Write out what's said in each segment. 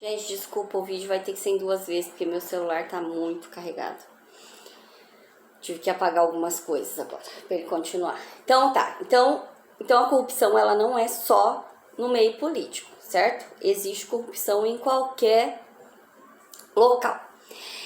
Gente, desculpa, o vídeo vai ter que ser em 2 vezes, porque meu celular tá muito carregado. Tive que apagar algumas coisas agora, pra ele continuar. Então tá, então a corrupção ela não é só no meio político, certo? Existe corrupção em qualquer local.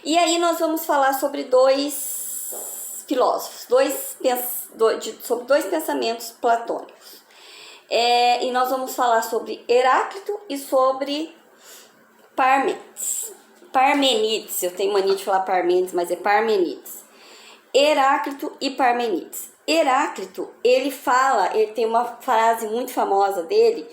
E aí nós vamos falar sobre 2 filósofos, sobre 2 pensamentos platônicos. E nós vamos falar sobre Heráclito e sobre Parmênides, eu tenho mania de falar Parmênides, mas é Parmênides. Heráclito e Parmênides. Heráclito, ele tem uma frase muito famosa dele,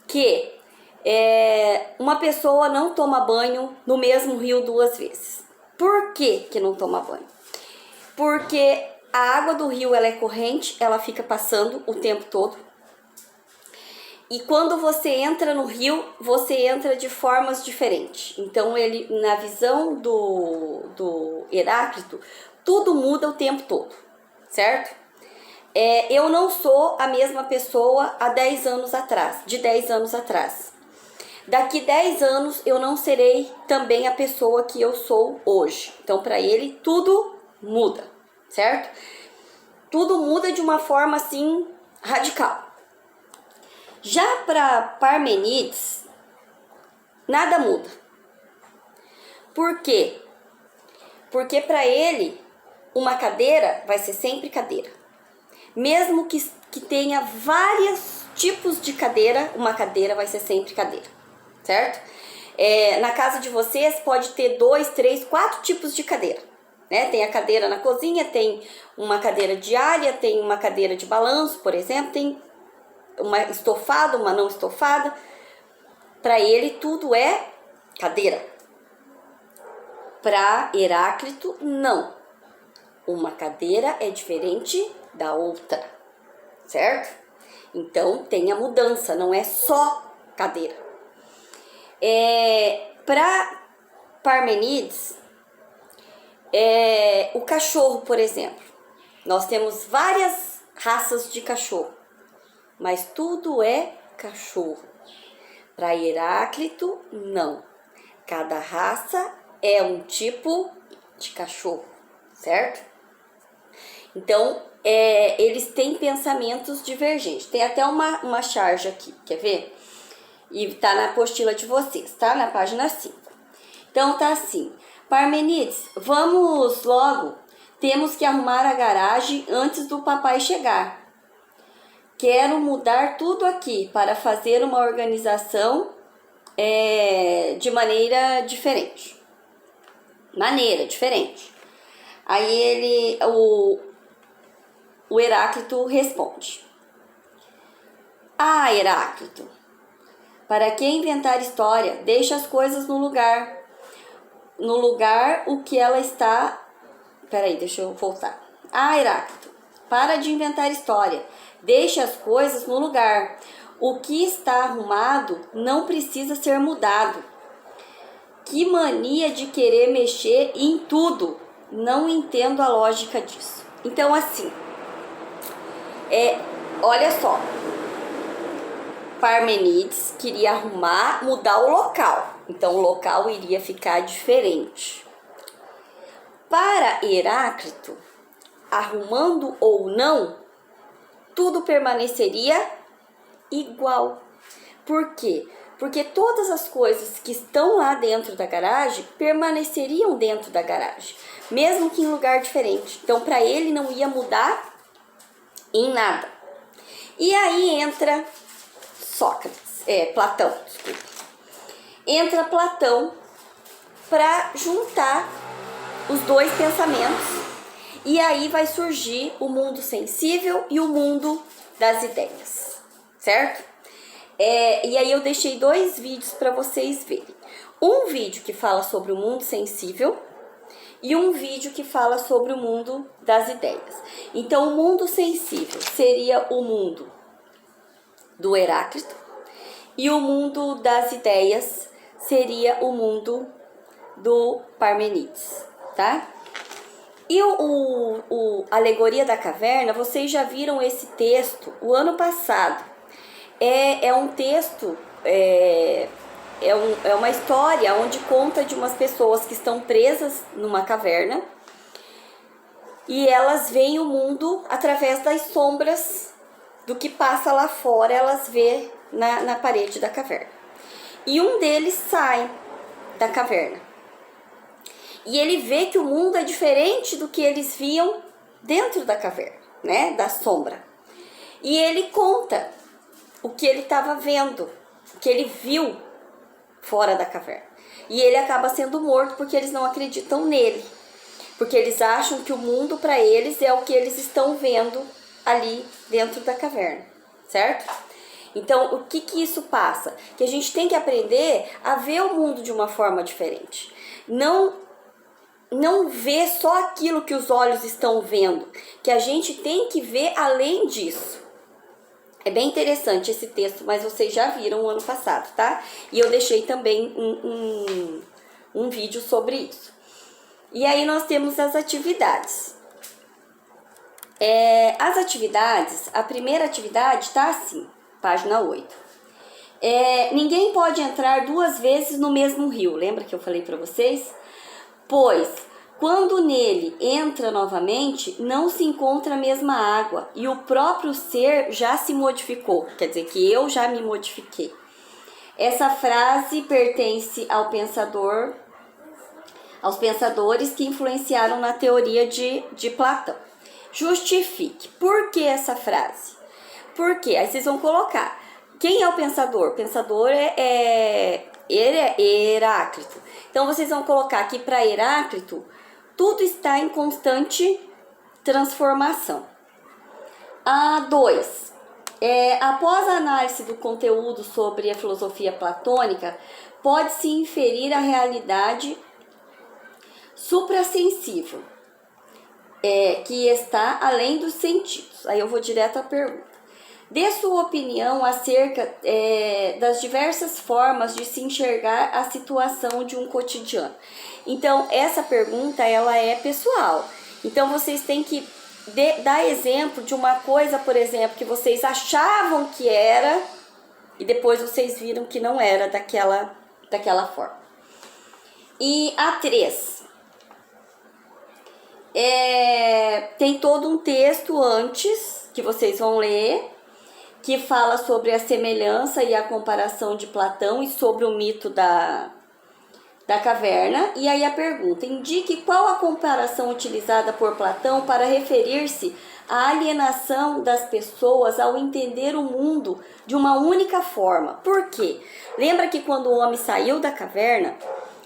que uma pessoa não toma banho no mesmo rio 2 vezes. Por que não toma banho? Porque a água do rio ela é corrente, ela fica passando o tempo todo. E quando você entra no rio, você entra de formas diferentes. Então, ele, na visão do Heráclito, tudo muda o tempo todo, certo? Eu não sou a mesma pessoa há 10 anos atrás, de 10 anos atrás. Daqui 10 anos, eu não serei também a pessoa que eu sou hoje. Então, para ele, tudo muda, certo? Tudo muda de uma forma, assim, radical. Já para Parmênides, nada muda. Por quê? Porque para ele, uma cadeira vai ser sempre cadeira. Mesmo que tenha vários tipos de cadeira, uma cadeira vai ser sempre cadeira, certo? Na casa de vocês pode ter 2, 3, 4 tipos de cadeira. Né? Tem a cadeira na cozinha, tem uma cadeira diária, tem uma cadeira de balanço, por exemplo, tem uma estofada, uma não estofada. Para ele tudo é cadeira. Para Heráclito, não. Uma cadeira é diferente da outra, certo? Então tem a mudança, não é só cadeira. Para Parmênides, o cachorro, por exemplo. Nós temos várias raças de cachorro, mas tudo é cachorro. Para Heráclito, não. Cada raça é um tipo de cachorro, certo? Então, eles têm pensamentos divergentes. Tem até uma charge aqui, quer ver? E tá na apostila de vocês, tá? Na página 5. Então, tá assim. Parmênides, vamos logo. Temos que arrumar a garagem antes do papai chegar. Quero mudar tudo aqui para fazer uma organização de maneira diferente. Aí o Heráclito responde: Ah, Heráclito, para que inventar história? Deixa as coisas no lugar. No lugar o que ela está... Peraí, deixa eu voltar. Ah, Heráclito, para de inventar história. Deixe as coisas no lugar. O que está arrumado não precisa ser mudado. Que mania de querer mexer em tudo. Não entendo a lógica disso. Então, assim, olha só. Parmênides queria mudar o local. Então, o local iria ficar diferente. Para Heráclito, arrumando ou não, tudo permaneceria igual. Por quê? Porque todas as coisas que estão lá dentro da garagem permaneceriam dentro da garagem, mesmo que em lugar diferente. Então, para ele não ia mudar em nada. E aí entra Platão, desculpa. Entra Platão para juntar os 2 pensamentos. E aí vai surgir o mundo sensível e o mundo das ideias, certo? E aí eu deixei 2 vídeos para vocês verem. Um vídeo que fala sobre o mundo sensível e um vídeo que fala sobre o mundo das ideias. Então, o mundo sensível seria o mundo do Heráclito e o mundo das ideias seria o mundo do Parmênides, tá? E a Alegoria da Caverna, vocês já viram esse texto o ano passado. É um texto é uma história onde conta de umas pessoas que estão presas numa caverna e elas veem o mundo através das sombras do que passa lá fora, elas vê na parede da caverna. E um deles sai da caverna. E ele vê que o mundo é diferente do que eles viam dentro da caverna, né? Da sombra. E ele conta o que ele estava vendo, o que ele viu fora da caverna. E ele acaba sendo morto porque eles não acreditam nele. Porque eles acham que o mundo para eles é o que eles estão vendo ali dentro da caverna, certo? Então, o que isso passa? Que a gente tem que aprender a ver o mundo de uma forma diferente. Não ver só aquilo que os olhos estão vendo, que a gente tem que ver além disso. É bem interessante esse texto, mas vocês já viram o ano passado, tá? E eu deixei também um vídeo sobre isso. E aí nós temos as atividades. As atividades, a primeira atividade tá assim, página 8. Ninguém pode entrar 2 vezes no mesmo rio, lembra que eu falei para vocês? Pois, quando nele entra novamente, não se encontra a mesma água e o próprio ser já se modificou, quer dizer que eu já me modifiquei. Essa frase pertence aos pensadores que influenciaram na teoria de Platão. Justifique. Por que essa frase? Porque aí vocês vão colocar. Quem é o pensador? O pensador é Heráclito. Então vocês vão colocar aqui para Heráclito, tudo está em constante transformação. 2. Após a análise do conteúdo sobre a filosofia platônica, pode-se inferir a realidade suprassensível, que está além dos sentidos. Aí eu vou direto à pergunta. Dê sua opinião acerca das diversas formas de se enxergar a situação de um cotidiano. Então, essa pergunta, ela é pessoal. Então, vocês têm que dar exemplo de uma coisa, por exemplo, que vocês achavam que era e depois vocês viram que não era daquela forma. E a 3. Tem todo um texto antes que vocês vão ler, que fala sobre a semelhança e a comparação de Platão e sobre o mito da caverna. E aí a pergunta: indique qual a comparação utilizada por Platão para referir-se à alienação das pessoas ao entender o mundo de uma única forma. Por quê? Lembra que quando o homem saiu da caverna,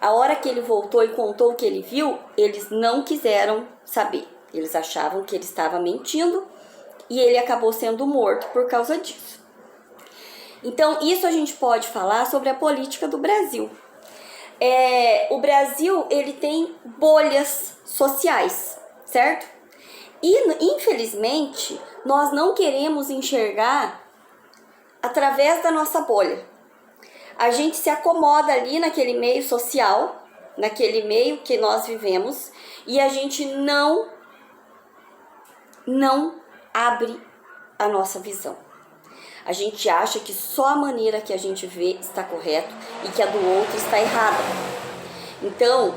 a hora que ele voltou e contou o que ele viu, eles não quiseram saber. Eles achavam que ele estava mentindo e ele acabou sendo morto por causa disso. Então, isso a gente pode falar sobre a política do Brasil. O Brasil, ele tem bolhas sociais, certo? E, infelizmente, nós não queremos enxergar através da nossa bolha. A gente se acomoda ali naquele meio social, naquele meio que nós vivemos, e a gente não abre a nossa visão. A gente acha que só a maneira que a gente vê está correto e que a do outro está errada. Então,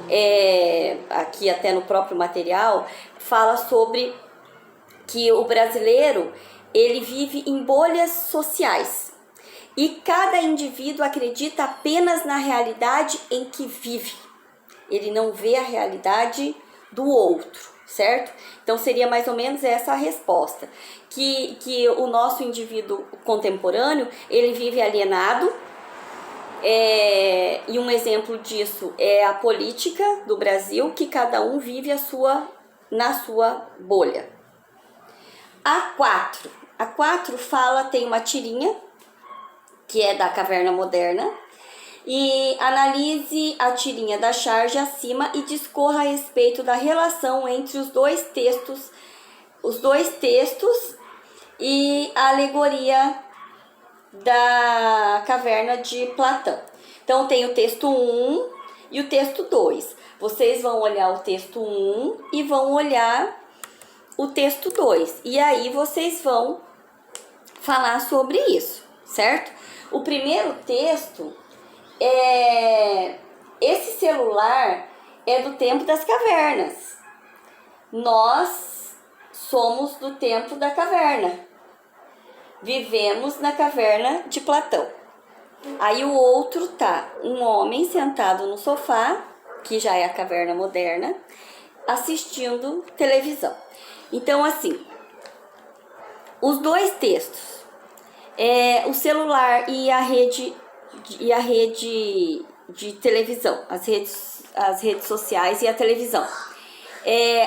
aqui até no próprio material, fala sobre que o brasileiro, ele vive em bolhas sociais. E cada indivíduo acredita apenas na realidade em que vive. Ele não vê a realidade do outro, certo? Então seria mais ou menos essa a resposta. Que o nosso indivíduo contemporâneo, ele vive alienado. E um exemplo disso é a política do Brasil, que cada um vive na sua bolha. A 4 tem uma tirinha, que é da Caverna Moderna, e analise a tirinha da charge acima e discorra a respeito da relação entre os dois textos e a alegoria da caverna de Platão. Então tem o texto 1 e o texto 2. Vocês vão olhar o texto 1 e vão olhar o texto 2. E aí vocês vão falar sobre isso, certo? O primeiro texto esse celular é do tempo das cavernas. Nós somos do tempo da caverna. Vivemos na caverna de Platão. Aí o outro tá um homem sentado no sofá, que já é a caverna moderna, assistindo televisão. Então, assim, os dois textos, o celular e a rede de televisão, as redes sociais e a televisão.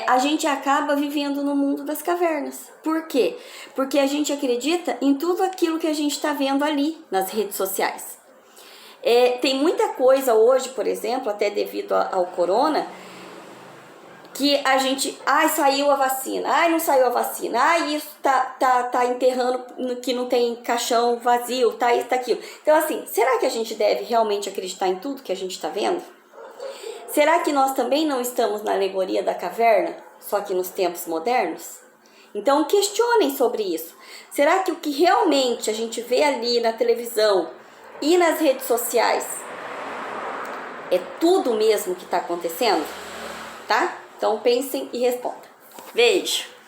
A gente acaba vivendo no mundo das cavernas. Por quê? Porque a gente acredita em tudo aquilo que a gente está vendo ali nas redes sociais. Tem muita coisa hoje, por exemplo, até devido ao corona, que a gente, saiu a vacina, não saiu a vacina, isso tá enterrando que não tem caixão vazio, tá isso, tá aquilo. Então, assim, será que a gente deve realmente acreditar em tudo que a gente está vendo? Será que nós também não estamos na alegoria da caverna, só que nos tempos modernos? Então, questionem sobre isso. Será que o que realmente a gente vê ali na televisão e nas redes sociais é tudo mesmo que está acontecendo? Tá? Então, pensem e respondam. Beijo!